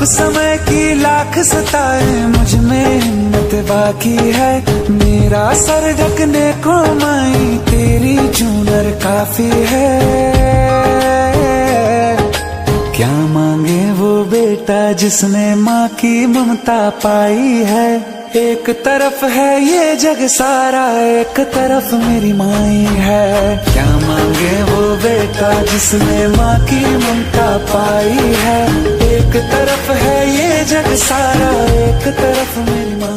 समय की लाख सताए, मुझ में हिम्मत बाकी है। मेरा सर ढकने को माई तेरी चूनर काफी है। क्या मांगे वो बेटा जिसने माँ की ममता पाई है। एक तरफ है ये जग सारा, एक तरफ मेरी माई है। क्या मांगे वो बेटा जिसने माँ की ममता पाई है। एक तरफ है ये जग सारा, एक तरफ मेरी माँ।